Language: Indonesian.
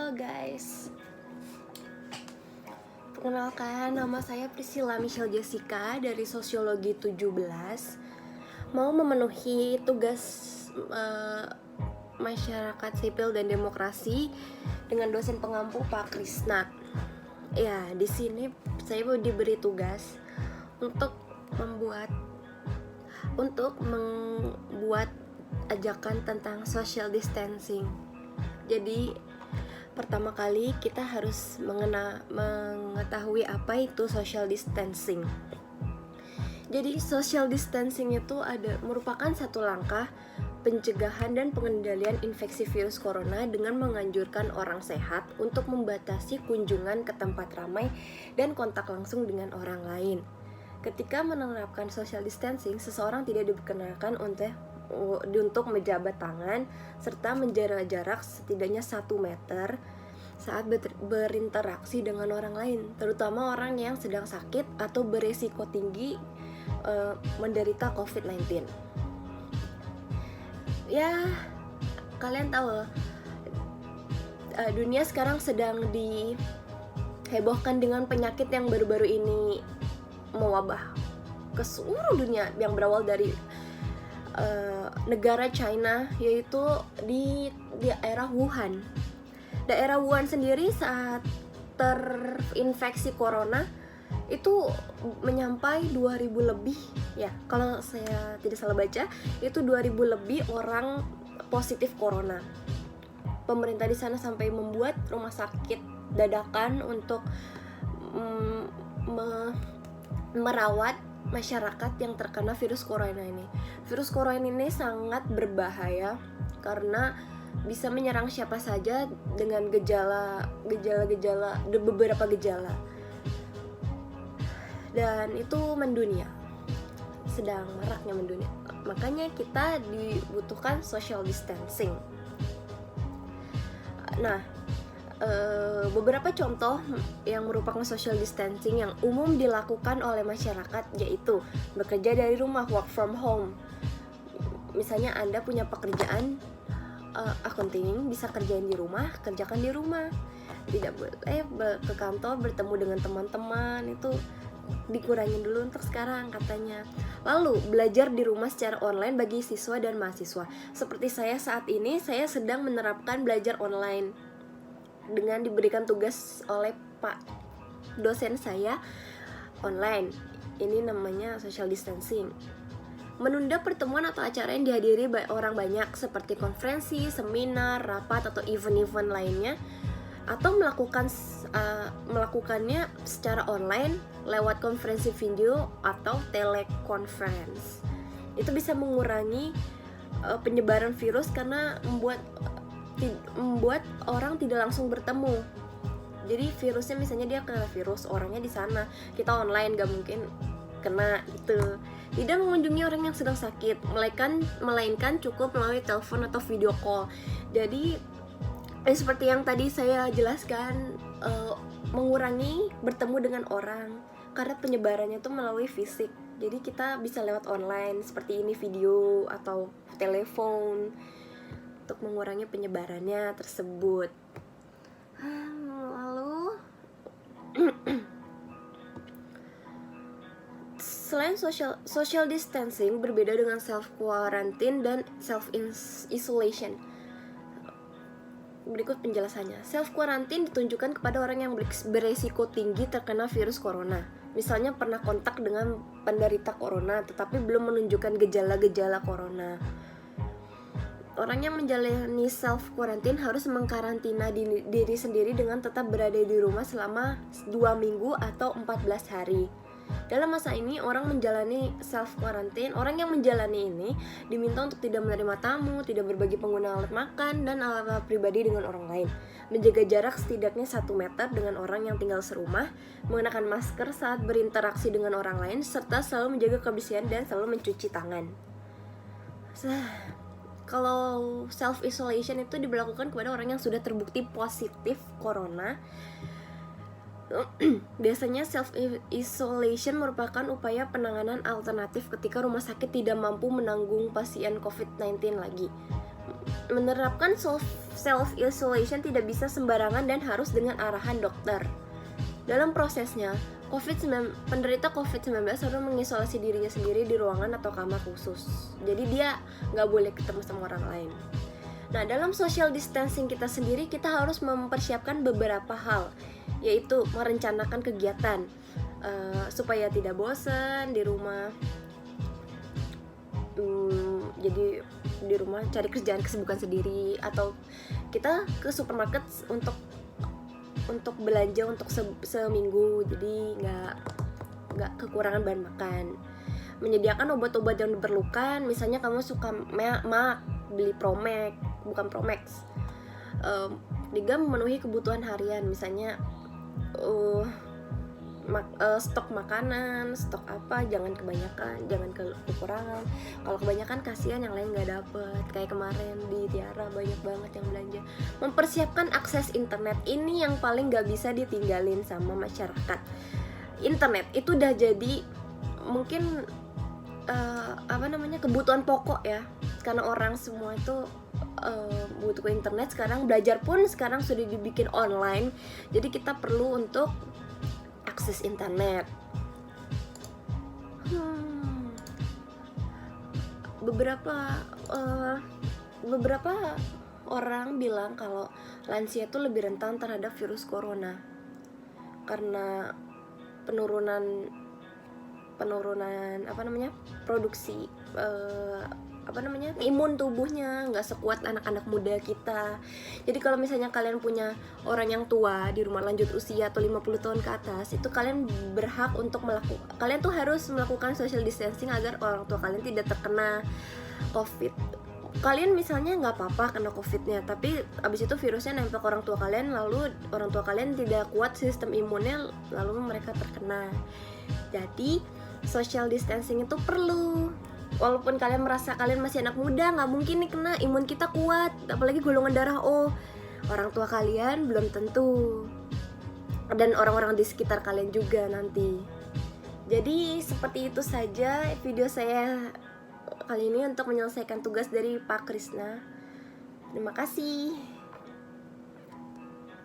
Halo guys, perkenalkan nama saya Priscilla Michelle Jessica dari Sosiologi 17. Mau memenuhi tugas masyarakat sipil dan demokrasi dengan dosen pengampu Pak Krisna. Ya, di sini saya diberi tugas untuk membuat ajakan tentang social distancing. Jadi pertama kali kita harus mengetahui apa itu social distancing. Jadi social distancing itu merupakan satu langkah pencegahan dan pengendalian infeksi virus corona dengan menganjurkan orang sehat untuk membatasi kunjungan ke tempat ramai dan kontak langsung dengan orang lain. Ketika menerapkan social distancing, seseorang tidak diperkenankan untuk menjabat tangan serta menjaga jarak setidaknya 1 meter saat berinteraksi dengan orang lain, terutama orang yang sedang sakit atau beresiko tinggi menderita COVID-19. Ya, kalian tahu dunia sekarang sedang dihebohkan dengan penyakit yang baru-baru ini mewabah ke seluruh dunia, yang berawal dari negara China, yaitu di daerah Wuhan. Daerah Wuhan sendiri saat terinfeksi corona itu menyampai 2000 lebih, ya kalau saya tidak salah baca, itu 2000 lebih orang positif corona. Pemerintah di sana sampai membuat rumah sakit dadakan untuk merawat masyarakat yang terkena virus corona ini. Virus corona ini sangat berbahaya karena bisa menyerang siapa saja dengan beberapa gejala. Dan itu mendunia. Sedang maraknya mendunia. Makanya kita dibutuhkan social distancing. Nah, beberapa contoh yang merupakan social distancing yang umum dilakukan oleh masyarakat yaitu bekerja dari rumah, work from home. Misalnya Anda punya pekerjaan accounting, bisa kerjain di rumah, kerjakan di rumah. Tidak boleh ke kantor bertemu dengan teman-teman, itu dikurangin dulu untuk sekarang katanya. Lalu belajar di rumah secara online bagi siswa dan mahasiswa. Seperti saya saat ini, saya sedang menerapkan belajar online dengan diberikan tugas oleh Pak dosen saya online. Ini namanya social distancing. Menunda pertemuan atau acara yang dihadiri orang banyak seperti konferensi, seminar, rapat atau event-event lainnya, atau melakukannya secara online lewat konferensi video atau teleconference. Itu bisa mengurangi penyebaran virus karena membuat orang tidak langsung bertemu. Jadi virusnya, misalnya dia kena virus, orangnya di sana, kita online gak mungkin kena itu. Tidak mengunjungi orang yang sedang sakit, melainkan cukup melalui telepon atau video call. Jadi seperti yang tadi saya jelaskan, mengurangi bertemu dengan orang karena penyebarannya itu melalui fisik. Jadi kita bisa lewat online seperti ini, video atau telepon, untuk mengurangi penyebarannya tersebut. Lalu selain social distancing berbeda dengan self quarantine dan self isolation. Berikut penjelasannya. Self quarantine ditunjukkan kepada orang yang beresiko tinggi terkena virus corona. Misalnya pernah kontak dengan penderita corona tetapi belum menunjukkan gejala-gejala corona. Orang yang menjalani self quarantine harus mengkarantina diri sendiri dengan tetap berada di rumah selama 2 minggu atau 14 hari. Dalam masa ini, orang yang menjalani ini diminta untuk tidak menerima tamu, tidak berbagi pengguna alat makan dan alat pribadi dengan orang lain, menjaga jarak setidaknya 1 meter dengan orang yang tinggal serumah, mengenakan masker saat berinteraksi dengan orang lain, serta selalu menjaga kebersihan dan selalu mencuci tangan. Kalau self isolation itu diberlakukan kepada orang yang sudah terbukti positif corona. Biasanya self isolation merupakan upaya penanganan alternatif ketika rumah sakit tidak mampu menanggung pasien COVID-19 lagi. Menerapkan self isolation tidak bisa sembarangan dan harus dengan arahan dokter. Dalam prosesnya, penderita COVID-19 harus mengisolasi dirinya sendiri di ruangan atau kamar khusus. Jadi dia nggak boleh ketemu sama orang lain. Nah, dalam social distancing kita sendiri, kita harus mempersiapkan beberapa hal, yaitu merencanakan kegiatan supaya tidak bosan di rumah. Jadi di rumah cari kerjaan kesibukan sendiri, atau kita ke supermarket untuk belanja untuk seminggu, jadi nggak kekurangan bahan makan. Menyediakan obat-obat yang diperlukan, misalnya kamu suka mak beli Promax, bukan Promax. Juga memenuhi kebutuhan harian, misalnya stok makanan, stok apa, jangan kebanyakan, jangan kekurangan. Kalau kebanyakan kasihan yang lain nggak dapet. Kayak kemarin di Tiara banyak banget yang belanja. Mempersiapkan akses internet, ini yang paling nggak bisa ditinggalin sama masyarakat. Internet itu udah jadi mungkin kebutuhan pokok ya, karena orang semua itu butuh internet sekarang. Belajar pun sekarang sudah dibikin online, jadi kita perlu untuk akses internet. Beberapa orang bilang kalau lansia itu lebih rentan terhadap virus corona karena penurunan produksi imun tubuhnya nggak sekuat anak-anak muda kita. Jadi kalau misalnya kalian punya orang yang tua di rumah lanjut usia atau 50 tahun ke atas, itu kalian berhak untuk kalian tuh harus melakukan social distancing agar orang tua kalian tidak terkena COVID. Kalian misalnya nggak apa-apa kena COVID-nya, tapi abis itu virusnya nempel ke orang tua kalian, lalu orang tua kalian tidak kuat sistem imunnya, lalu mereka terkena. Jadi social distancing itu perlu. Walaupun kalian merasa kalian masih anak muda, nggak mungkin nih kena, imun kita kuat, apalagi golongan darah O. Orang tua kalian belum tentu, dan orang-orang di sekitar kalian juga nanti. Jadi seperti itu saja video saya kali ini untuk menyelesaikan tugas dari Pak Krisna. Terima kasih.